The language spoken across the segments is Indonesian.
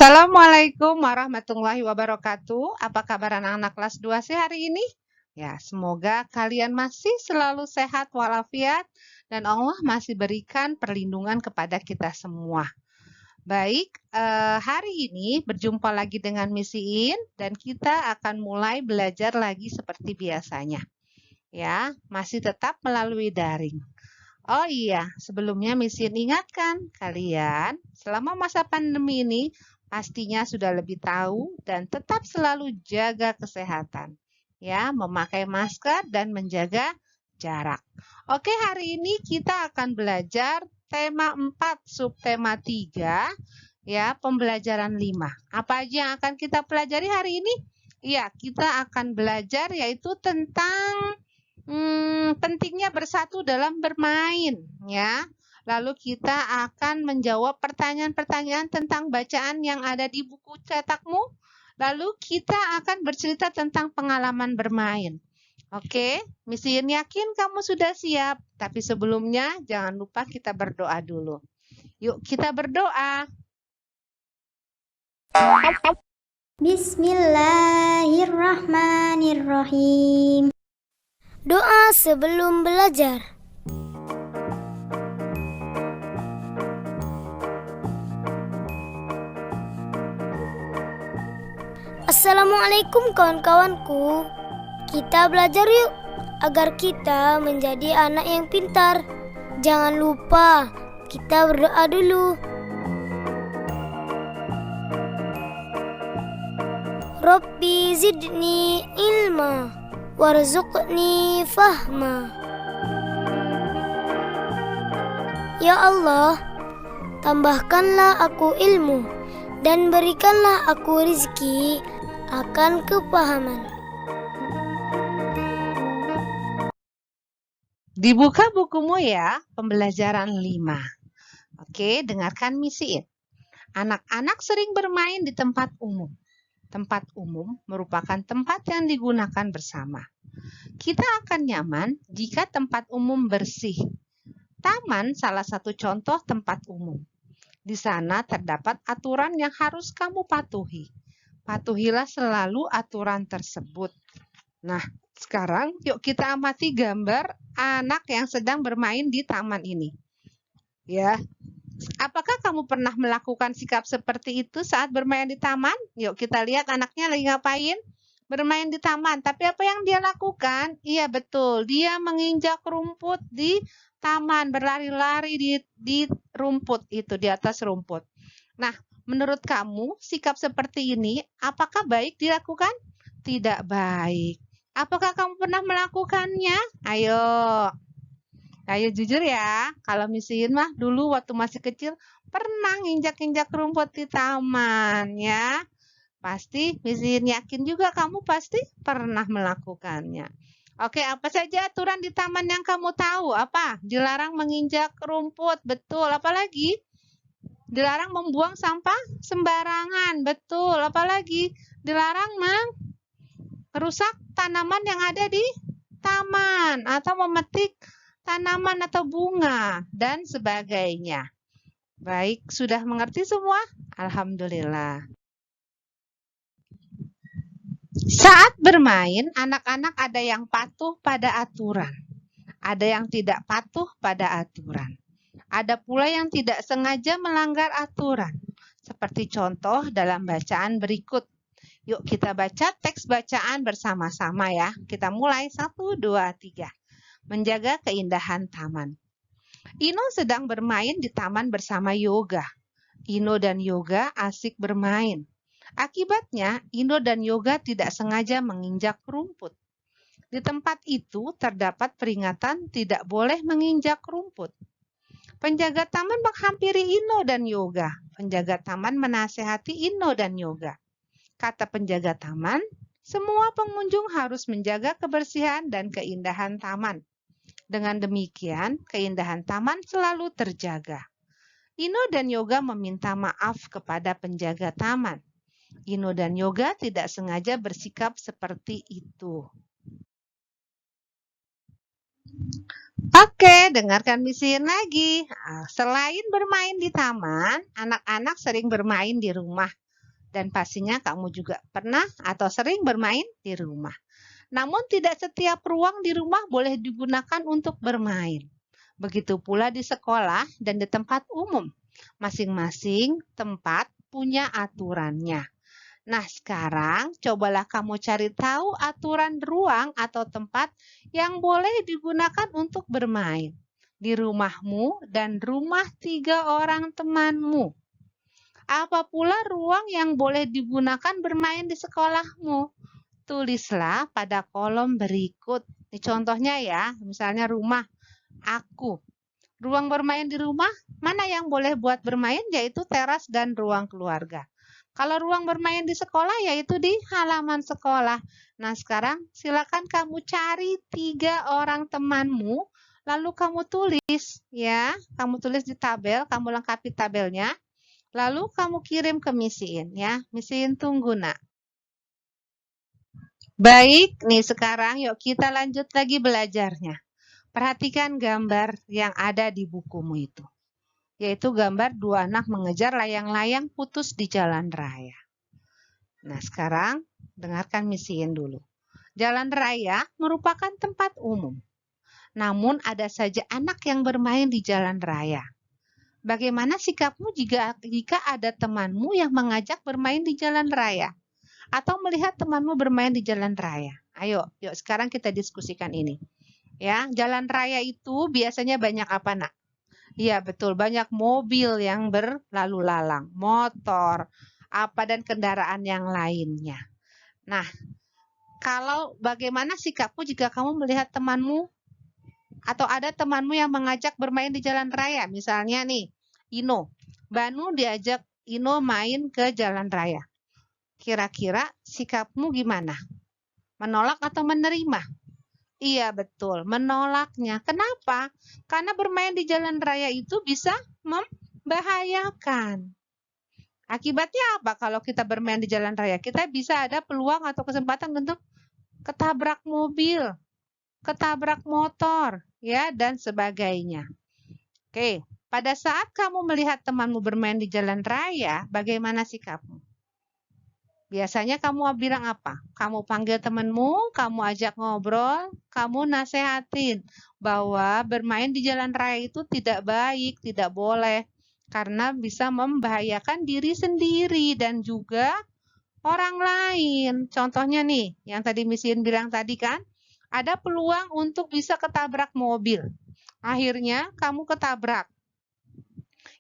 Assalamualaikum warahmatullahi wabarakatuh. Apa kabar anak-anak kelas 2C hari ini? Ya, semoga kalian masih selalu sehat walafiat dan Allah masih berikan perlindungan kepada kita semua. Baik, hari ini berjumpa lagi dengan Miss Iin dan kita akan mulai belajar lagi seperti biasanya. Ya, masih tetap melalui daring. Oh iya, sebelumnya Miss Iin ingatkan kalian, selama masa pandemi ini pastinya sudah lebih tahu dan tetap selalu jaga kesehatan. Ya, memakai masker dan menjaga jarak. Oke, hari ini kita akan belajar tema 4, subtema 3, ya, pembelajaran 5. Apa aja yang akan kita pelajari hari ini? Iya, kita akan belajar yaitu tentang pentingnya bersatu dalam bermain, ya. Lalu kita akan menjawab pertanyaan-pertanyaan tentang bacaan yang ada di buku cetakmu. Lalu kita akan bercerita tentang pengalaman bermain. Oke, Miss Iin yakin kamu sudah siap. Tapi sebelumnya jangan lupa kita berdoa dulu. Yuk kita berdoa. Bismillahirrahmanirrahim. Doa sebelum belajar. Assalamualaikum kawan-kawanku. Kita belajar yuk agar kita menjadi anak yang pintar. Jangan lupa kita berdoa dulu. Rabbi zidni ilma warzuqni fahma. Ya Allah, tambahkanlah aku ilmu dan berikanlah aku rezeki akan kepahaman. Dibuka bukumu ya, pembelajaran 5. Oke, dengarkan Miss Iin. Anak-anak sering bermain di tempat umum. Tempat umum merupakan tempat yang digunakan bersama. Kita akan nyaman jika tempat umum bersih. Taman salah satu contoh tempat umum. Di sana terdapat aturan yang harus kamu patuhi. Patuhilah selalu aturan tersebut. Nah, sekarang yuk kita amati gambar anak yang sedang bermain di taman ini. Ya. Apakah kamu pernah melakukan sikap seperti itu saat bermain di taman? Yuk kita lihat anaknya lagi ngapain? Bermain di taman. Tapi apa yang dia lakukan? Iya betul, dia menginjak rumput di taman, berlari-lari di rumput itu, di atas rumput. Nah, menurut kamu sikap seperti ini apakah baik dilakukan? Tidak baik. Apakah kamu pernah melakukannya? Ayo jujur ya, kalau Miss Iin mah dulu waktu masih kecil pernah nginjak-injak rumput di taman ya. Pasti Miss Iin yakin juga kamu pasti pernah melakukannya. Oke, apa saja aturan di taman yang kamu tahu? Apa? Dilarang menginjak rumput, betul. Apalagi? Dilarang membuang sampah sembarangan, betul. Apalagi? Dilarang merusak tanaman yang ada di taman atau memetik tanaman atau bunga, dan sebagainya. Baik, sudah mengerti semua? Alhamdulillah. Saat bermain, anak-anak ada yang patuh pada aturan. Ada yang tidak patuh pada aturan. Ada pula yang tidak sengaja melanggar aturan. Seperti contoh dalam bacaan berikut. Yuk kita baca teks bacaan bersama-sama ya. Kita mulai 1, 2, 3. Menjaga keindahan taman. Ino sedang bermain di taman bersama Yoga. Ino dan Yoga asik bermain. Akibatnya, Ino dan Yoga tidak sengaja menginjak rumput. Di tempat itu terdapat peringatan tidak boleh menginjak rumput. Penjaga taman menghampiri Ino dan Yoga. Penjaga taman menasehati Ino dan Yoga. Kata penjaga taman, semua pengunjung harus menjaga kebersihan dan keindahan taman. Dengan demikian, keindahan taman selalu terjaga. Ino dan Yoga meminta maaf kepada penjaga taman. Ino dan Yoga tidak sengaja bersikap seperti itu. Oke, dengarkan Miss Iin lagi. Selain bermain di taman, anak-anak sering bermain di rumah. Dan pastinya kamu juga pernah atau sering bermain di rumah. Namun tidak setiap ruang di rumah boleh digunakan untuk bermain. Begitu pula di sekolah dan di tempat umum. Masing-masing tempat punya aturannya. Nah, sekarang cobalah kamu cari tahu aturan ruang atau tempat yang boleh digunakan untuk bermain di rumahmu dan rumah 3 orang temanmu. Apa pula ruang yang boleh digunakan bermain di sekolahmu? Tulislah pada kolom berikut. Ini contohnya ya, misalnya rumah aku. Ruang bermain di rumah, mana yang boleh buat bermain? Yaitu teras dan ruang keluarga. Kalau ruang bermain di sekolah, yaitu di halaman sekolah. Nah, sekarang silakan kamu cari 3 orang temanmu, lalu kamu tulis ya. Kamu tulis di tabel, kamu lengkapi tabelnya. Lalu kamu kirim ke Misiin ya. Misiin tunggu, Nak. Baik, nih sekarang yuk kita lanjut lagi belajarnya. Perhatikan gambar yang ada di bukumu itu. Yaitu gambar 2 anak mengejar layang-layang putus di jalan raya. Nah, sekarang dengarkan Misiin dulu. Jalan raya merupakan tempat umum. Namun ada saja anak yang bermain di jalan raya. Bagaimana sikapmu jika ada temanmu yang mengajak bermain di jalan raya? Atau melihat temanmu bermain di jalan raya? Ayo, yuk sekarang kita diskusikan ini. Ya, jalan raya itu biasanya banyak apa, Nak? Iya, betul. Banyak mobil yang berlalu lalang, motor, dan kendaraan yang lainnya. Nah, bagaimana sikapmu jika kamu melihat temanmu atau ada temanmu yang mengajak bermain di jalan raya? Misalnya nih, Ino. Banu diajak Ino main ke jalan raya. Kira-kira sikapmu gimana? Menolak atau menerima? Iya, betul. Menolaknya. Kenapa? Karena bermain di jalan raya itu bisa membahayakan. Akibatnya apa kalau kita bermain di jalan raya? Kita bisa ada peluang atau kesempatan untuk ketabrak mobil, ketabrak motor, ya, dan sebagainya. Oke, pada saat kamu melihat temanmu bermain di jalan raya, bagaimana sikapmu? Biasanya kamu bilang apa? Kamu panggil temanmu, kamu ajak ngobrol, kamu nasehatin bahwa bermain di jalan raya itu tidak baik, tidak boleh. Karena bisa membahayakan diri sendiri dan juga orang lain. Contohnya nih, yang tadi Misiin bilang tadi kan, ada peluang untuk bisa ketabrak mobil. Akhirnya kamu ketabrak.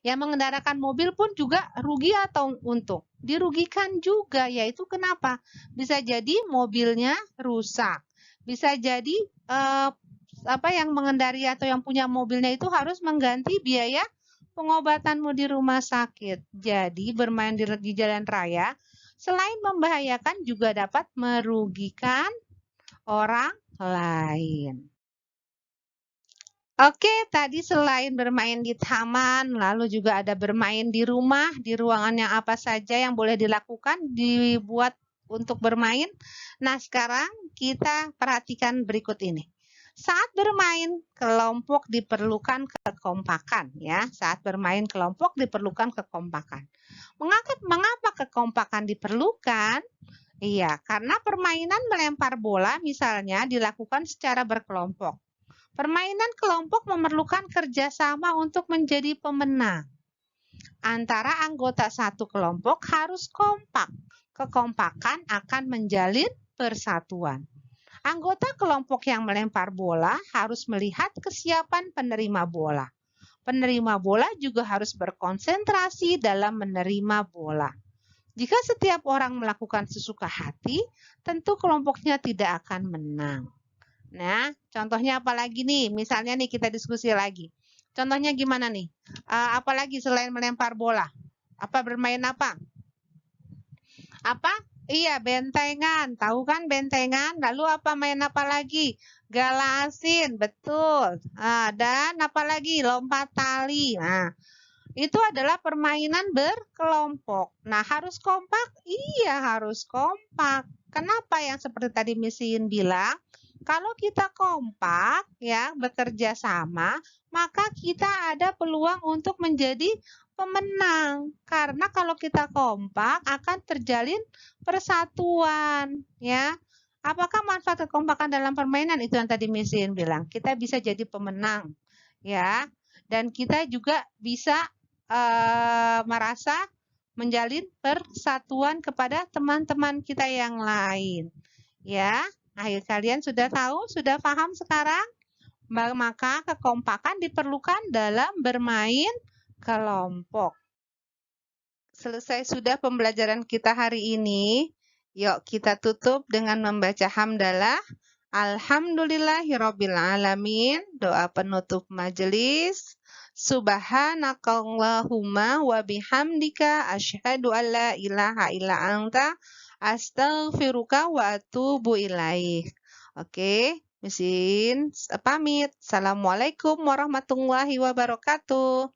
Yang mengendarakan mobil pun juga rugi atau untung? Dirugikan juga, yaitu kenapa? Bisa jadi mobilnya rusak. Bisa jadi yang mengendari atau yang punya mobilnya itu harus mengganti biaya pengobatanmu di rumah sakit. Jadi bermain di jalan raya selain membahayakan juga dapat merugikan orang lain. Oke, tadi selain bermain di taman, lalu juga ada bermain di rumah, di ruangan yang apa saja yang boleh dilakukan, dibuat untuk bermain. Nah, sekarang kita perhatikan berikut ini. Saat bermain kelompok diperlukan kekompakan, ya. Saat bermain kelompok diperlukan kekompakan. Mengapa kekompakan diperlukan? Iya, karena permainan melempar bola misalnya dilakukan secara berkelompok. Permainan kelompok memerlukan kerjasama untuk menjadi pemenang. Antara anggota satu kelompok harus kompak. Kekompakan akan menjalin persatuan. Anggota kelompok yang melempar bola harus melihat kesiapan penerima bola. Penerima bola juga harus berkonsentrasi dalam menerima bola. Jika setiap orang melakukan sesuka hati, tentu kelompoknya tidak akan menang. Nah, contohnya apa lagi nih? Misalnya nih kita diskusi lagi. Contohnya gimana nih? Apalagi selain melempar bola? Bermain apa? Apa? Iya, bentengan. Tahu kan bentengan? Lalu main apa lagi? Gala asin, betul. Dan apa lagi? Lompat tali. Nah, itu adalah permainan berkelompok. Nah, harus kompak? Iya, harus kompak. Kenapa yang seperti tadi Misiin bilang? Kalau kita kompak, ya, bekerja sama, maka kita ada peluang untuk menjadi pemenang. Karena kalau kita kompak akan terjalin persatuan, ya. Apakah manfaat kekompakan dalam permainan? Itu yang tadi Miss Yin bilang. Kita bisa jadi pemenang, ya. Dan kita juga bisa merasa menjalin persatuan kepada teman-teman kita yang lain. Ya, kalian sudah tahu, sudah paham sekarang? Maka kekompakan diperlukan dalam bermain kelompok. Selesai sudah pembelajaran kita hari ini. Yuk kita tutup dengan membaca hamdalah. Alhamdulillahirabbil alamin. Doa penutup majelis. Subhanakallahumma wa bihamdika asyhadu an la ilaha illa anta astaghfiruka wa atubu ilaik. Oke, Miss Yin pamit. Assalamualaikum warahmatullahi wabarakatuh.